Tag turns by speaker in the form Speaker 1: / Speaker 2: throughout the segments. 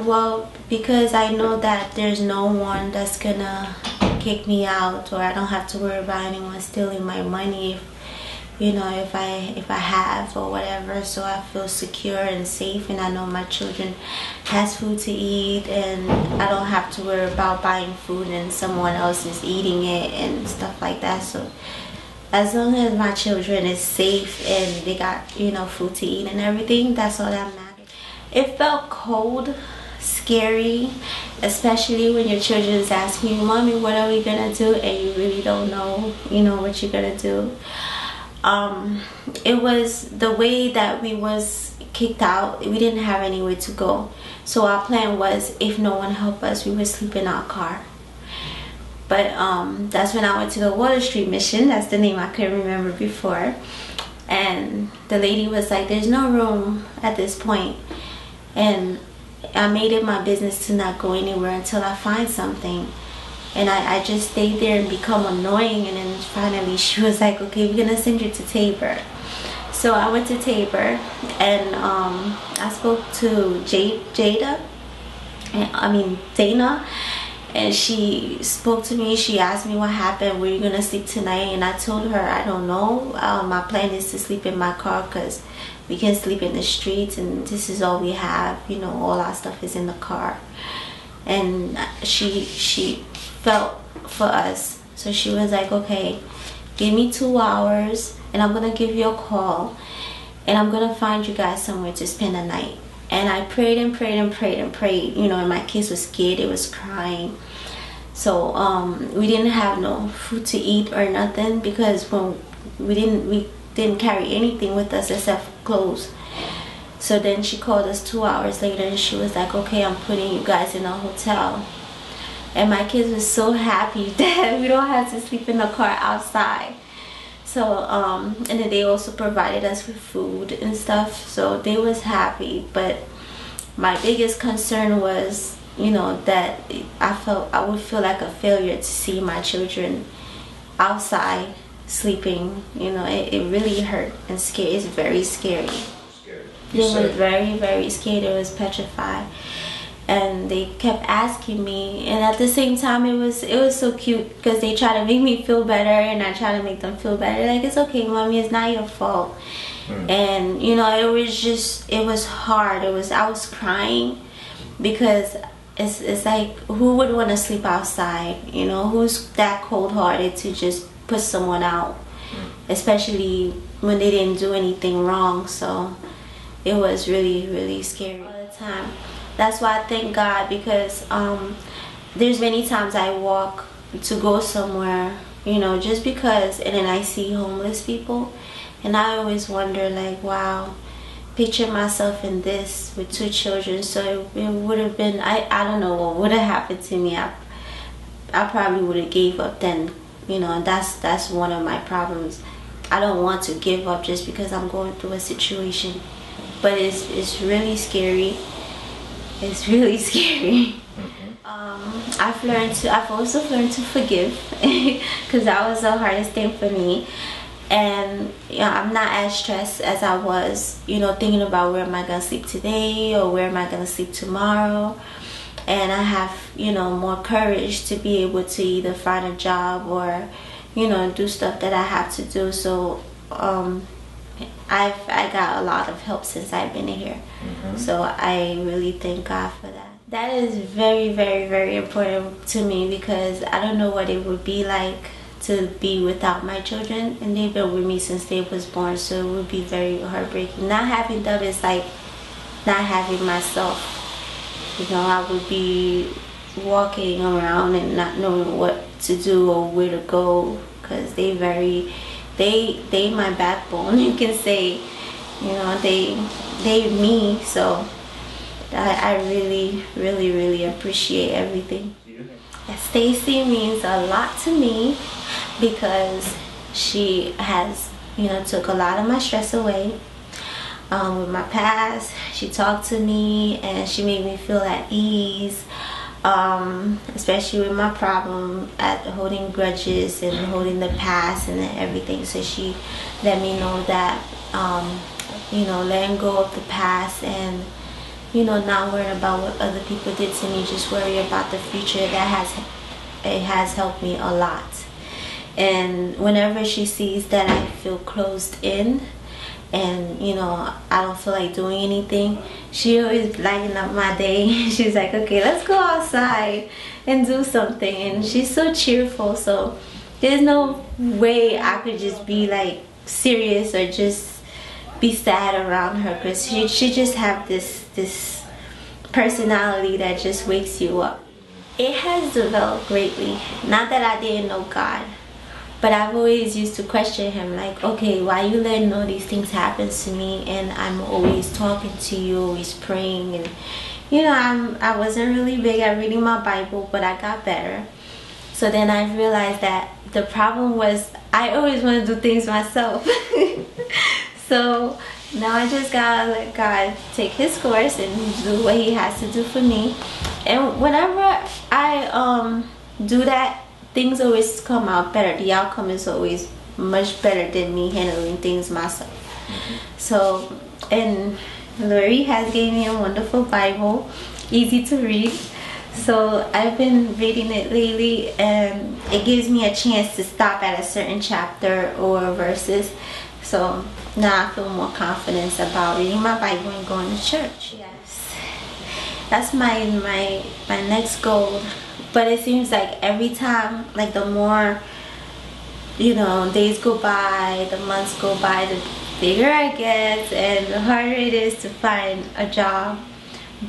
Speaker 1: Well, because I know that there's no one that's gonna kick me out, or I don't have to worry about anyone stealing my money if, you know, if I have or whatever. So I feel secure and safe, and I know my children has food to eat, and I don't have to worry about buying food and someone else is eating it and stuff like that. So as long as my children is safe and they got, you know, food to eat and everything, that's all that matters. It felt cold, scary, especially when your children is asking you, "Mommy, what are we gonna do?" and you really don't know, you know, what you're gonna do. It was the way that we was kicked out. We didn't have anywhere to go, so our plan was, if no one helped us, we would sleep in our car. But that's when I went to the Water Street Mission. That's the name I couldn't remember before. And the lady was like, "There's no room at this point." And I made it my business to not go anywhere until I find something. And I just stayed there and become annoying. And then finally she was like, "Okay, we're gonna send you to Tabor." So I went to Tabor, and I spoke to Dana, and she spoke to me. She asked me what happened, where you gonna sleep tonight, and I told her I don't know. My plan is to sleep in my car because we can sleep in the streets, and this is all we have, you know, all our stuff is in the car. And she felt for us, so she was like, "Okay, give me 2 hours and I'm gonna give you a call, and I'm gonna find you guys somewhere to spend the night." And I prayed and prayed and prayed and prayed, you know, and my kids was scared, it was crying. So we didn't have no food to eat or nothing, because when we didn't carry anything with us except clothes. So then she called us 2 hours later, and she was like, "Okay, I'm putting you guys in a hotel." And my kids were so happy that we don't have to sleep in the car outside. So and then they also provided us with food and stuff, so they was happy. But my biggest concern was, you know, that I would feel like a failure to see my children outside sleeping. You know, it really hurt and scary. It's very scary. They were very, very scared. It was petrified, and they kept asking me. And at the same time, it was so cute, because they try to make me feel better, and I try to make them feel better. Like, "It's okay, Mommy. It's not your fault." And you know, it was hard. I was crying, because it's like, who would want to sleep outside? You know, who's that cold-hearted to just put someone out, especially when they didn't do anything wrong? So it was really, really scary all the time. That's why I thank God, because there's many times I walk to go somewhere, you know, just because, and then I see homeless people, and I always wonder, like, wow, picture myself in this with 2 children. So it would have been, I don't know what would have happened to me. I probably would have gave up then, you know, and that's one of my problems. I don't want to give up just because I'm going through a situation, but it's really scary. It's really scary. I've also learned to forgive, because that was the hardest thing for me. And you know, I'm not as stressed as I was, you know, thinking about where am I gonna sleep today, or where am I gonna sleep tomorrow. And I have, you know, more courage to be able to either find a job or, you know, do stuff that I have to do. So I got a lot of help since I've been here. So I really thank God for that. That is very, very, very important to me, because I don't know what it would be like to be without my children, and they've been with me since they was born, so it would be very heartbreaking. Not having them is like not having myself. You know, I would be walking around and not knowing what to do or where to go, because they my backbone, you can say. You know, they me. So I really, really, really appreciate everything. Stacy means a lot to me, because she has, you know, took a lot of my stress away. With my past, she talked to me and she made me feel at ease, especially with my problem at holding grudges and holding the past and everything. So she let me know that, you know, letting go of the past and not worrying about what other people did to me, just worry about the future. It has helped me a lot. And whenever she sees that I feel closed in and I don't feel like doing anything, she always lighten up my day. She's like, okay, let's go outside and do something. And she's so cheerful, so there's no way I could just be like serious or just be sad around her, because she just have this personality that just wakes you up. It has developed greatly. Not that I didn't know God, but I've always used to question him, like, okay, why you letting all these things happen to me, and I'm always talking to you, always praying, and I wasn't really big at reading my Bible, but I got better. So then I realized that the problem was I always want to do things myself. So now I just gotta let God take his course and do what he has to do for me. And whenever I do that, things always come out better. The outcome is always much better than me handling things myself. So, and Lori has gave me a wonderful Bible, easy to read. So I've been reading it lately, and it gives me a chance to stop at a certain chapter or verses. So now I feel more confidence about reading my Bible and going to church. Yes, that's my next goal. But it seems like every time, like the more days go by, the months go by, the bigger I get and the harder it is to find a job.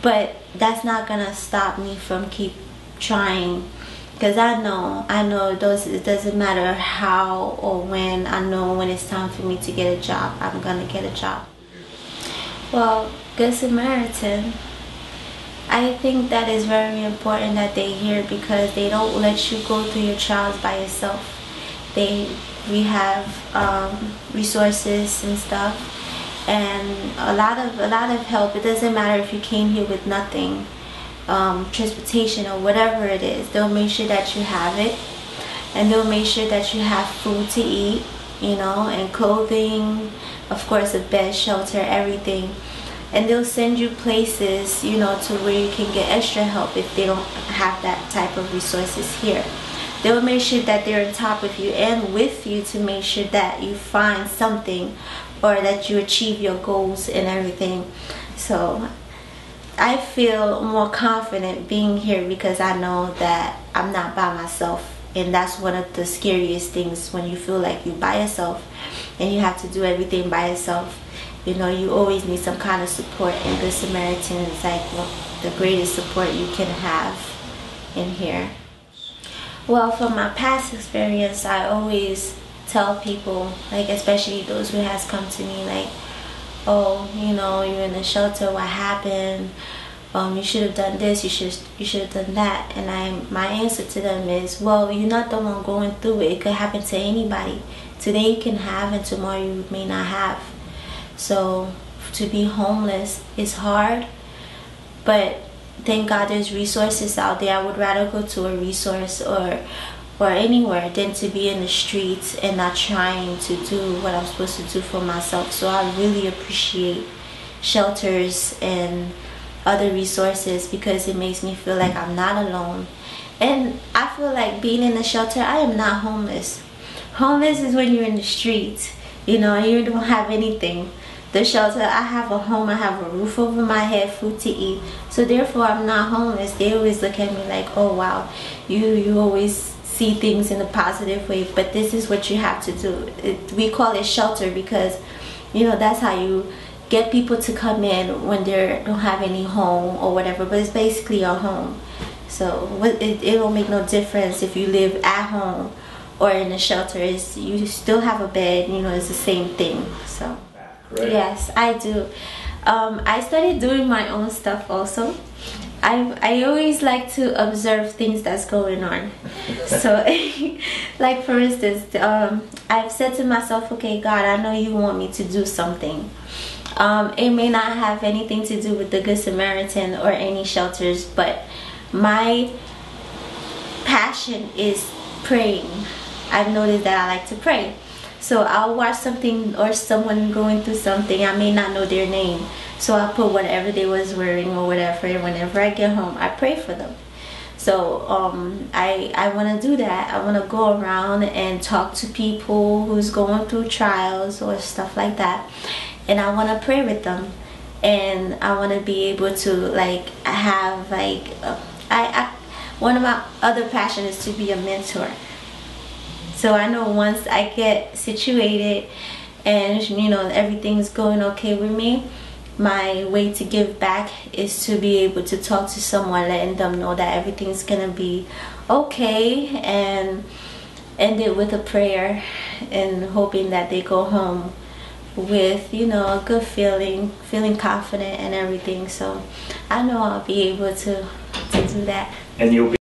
Speaker 1: But that's not gonna stop me from keep trying, because I know it doesn't matter how or when. I know when it's time for me to get a job, I'm gonna get a job. Well, Good Samaritan, I think that is very important that they hear, because they don't let you go through your trials by yourself. We have resources and stuff, and a lot of help. It doesn't matter if you came here with nothing, transportation or whatever it is. They'll make sure that you have it, and they'll make sure that you have food to eat, and clothing, of course, a bed, shelter, everything. And they'll send you places, to where you can get extra help if they don't have that type of resources here. They'll make sure that they're on top of you and with you to make sure that you find something, or that you achieve your goals and everything. So I feel more confident being here, because I know that I'm not by myself. And that's one of the scariest things, when you feel like you're by yourself and you have to do everything by yourself. You always need some kind of support, and Good Samaritan is like the greatest support you can have in here. Well, from my past experience, I always tell people, like especially those who has come to me, like, oh, you're in the shelter, what happened? You should have done this, you should have done that. And my answer to them is, well, you're not the one going through it. It could happen to anybody. Today you can have, and tomorrow you may not have. So to be homeless is hard, but thank God there's resources out there. I would rather go to a resource or anywhere than to be in the streets and not trying to do what I'm supposed to do for myself. So I really appreciate shelters and other resources, because it makes me feel like I'm not alone. And I feel like being in a shelter, I am not homeless. Homeless is when you're in the streets, and you don't have anything. The shelter, I have a home, I have a roof over my head, food to eat. So therefore I'm not homeless. They always look at me like, oh wow, you always see things in a positive way, but this is what you have to do. We call it shelter because that's how you get people to come in when they don't have any home or whatever, but it's basically a home. So it don't make no difference if you live at home or in a shelter. You still have a bed, it's the same thing. So right. Yes, I do. I started doing my own stuff also. I always like to observe things that's going on. So like for instance, I've said to myself, okay God, I know you want me to do something. It may not have anything to do with the Good Samaritan or any shelters, but my passion is praying. I've noticed that I like to pray. So I'll watch something or someone going through something. I may not know their name. So I put whatever they was wearing or whatever, and whenever I get home, I pray for them. So I want to do that. I want to go around and talk to people who's going through trials or stuff like that, and I want to pray with them, and I want to be able to like have like I one of my other passions is to be a mentor. So I know once I get situated and you know everything's going okay with me, my way to give back is to be able to talk to someone, letting them know that everything's gonna be okay, and end it with a prayer and hoping that they go home with, you know, a good feeling confident and everything. So I know I'll be able to do that.
Speaker 2: And you'll be